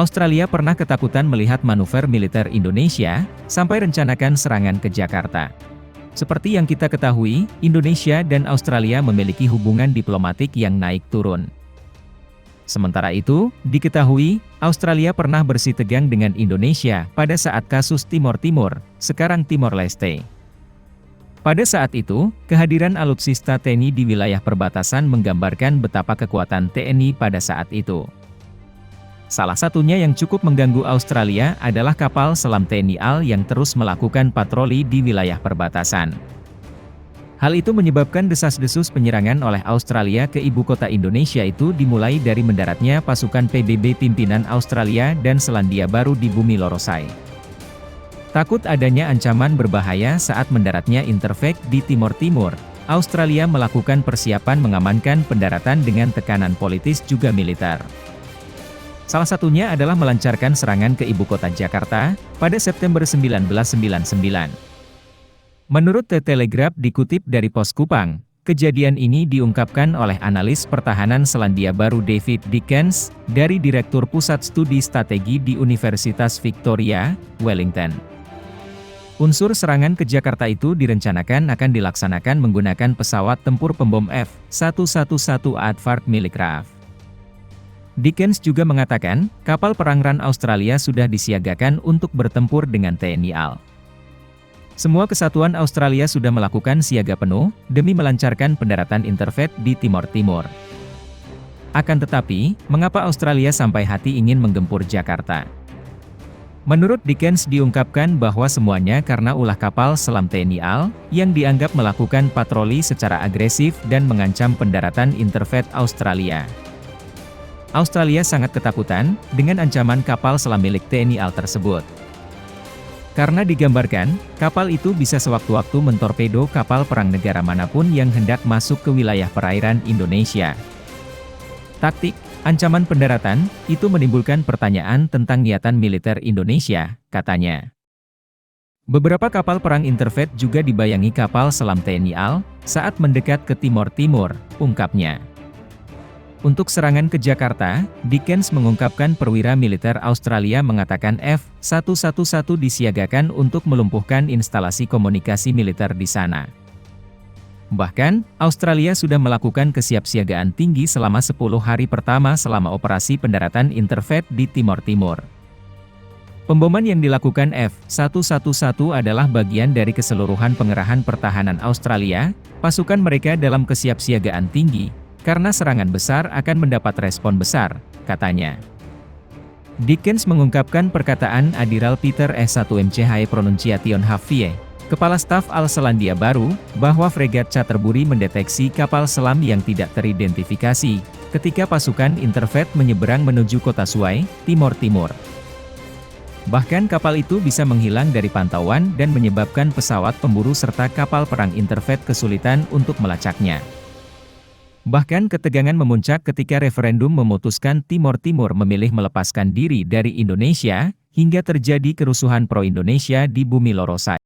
Australia pernah ketakutan melihat manuver militer Indonesia, sampai rencanakan serangan ke Jakarta. Seperti yang kita ketahui, Indonesia dan Australia memiliki hubungan diplomatik yang naik turun. Sementara itu, diketahui, Australia pernah bersitegang dengan Indonesia pada saat kasus Timor Timur, sekarang Timor Leste. Pada saat itu, kehadiran alutsista TNI di wilayah perbatasan menggambarkan betapa kekuatan TNI pada saat itu. Salah satunya yang cukup mengganggu Australia adalah kapal selam TNI AL yang terus melakukan patroli di wilayah perbatasan. Hal itu menyebabkan desas-desus penyerangan oleh Australia ke ibu kota Indonesia itu dimulai dari mendaratnya pasukan PBB pimpinan Australia dan Selandia Baru di bumi Lorosai. Takut adanya ancaman berbahaya saat mendaratnya Interfax di Timor Timur, Australia melakukan persiapan mengamankan pendaratan dengan tekanan politis juga militer. Salah satunya adalah melancarkan serangan ke ibu kota Jakarta, pada September 1999. Menurut The Telegraph dikutip dari Pos Kupang, kejadian ini diungkapkan oleh analis pertahanan Selandia Baru David Dickens, dari Direktur Pusat Studi Strategi di Universitas Victoria, Wellington. Unsur serangan ke Jakarta itu direncanakan akan dilaksanakan menggunakan pesawat tempur pembom F-111 Aardvark milik RAF. Dickens juga mengatakan, kapal perang RAN Australia sudah disiagakan untuk bertempur dengan TNI AL. Semua kesatuan Australia sudah melakukan siaga penuh, demi melancarkan pendaratan Interfax di Timor Timur. Akan tetapi, mengapa Australia sampai hati ingin menggempur Jakarta? Menurut Dickens diungkapkan bahwa semuanya karena ulah kapal selam TNI AL, yang dianggap melakukan patroli secara agresif dan mengancam pendaratan Interfax Australia. Australia sangat ketakutan dengan ancaman kapal selam milik TNI AL tersebut. Karena digambarkan, kapal itu bisa sewaktu-waktu mentorpedo kapal perang negara manapun yang hendak masuk ke wilayah perairan Indonesia. Taktik, ancaman pendaratan, itu menimbulkan pertanyaan tentang niatan militer Indonesia, katanya. Beberapa kapal perang Interfax juga dibayangi kapal selam TNI AL, saat mendekat ke Timor Timur, ungkapnya. Untuk serangan ke Jakarta, Dickens mengungkapkan perwira militer Australia mengatakan F-111 disiagakan untuk melumpuhkan instalasi komunikasi militer di sana. Bahkan, Australia sudah melakukan kesiapsiagaan tinggi selama 10 hari pertama selama operasi pendaratan Interfax di Timor Timur. Pemboman yang dilakukan F-111 adalah bagian dari keseluruhan pengerahan pertahanan Australia, pasukan mereka dalam kesiapsiagaan tinggi, karena serangan besar akan mendapat respon besar, katanya. Dickens mengungkapkan perkataan Admiral Peter S1MCH Pronunciation Havie, Kepala Staf AL Selandia Baru, bahwa fregat Canterbury mendeteksi kapal selam yang tidak teridentifikasi, ketika pasukan Interfax menyeberang menuju kota Suai, Timor Timur. Bahkan kapal itu bisa menghilang dari pantauan dan menyebabkan pesawat pemburu serta kapal perang Interfax kesulitan untuk melacaknya. Bahkan ketegangan memuncak ketika referendum memutuskan Timor Timur memilih melepaskan diri dari Indonesia, hingga terjadi kerusuhan pro-Indonesia di bumi Lorosai.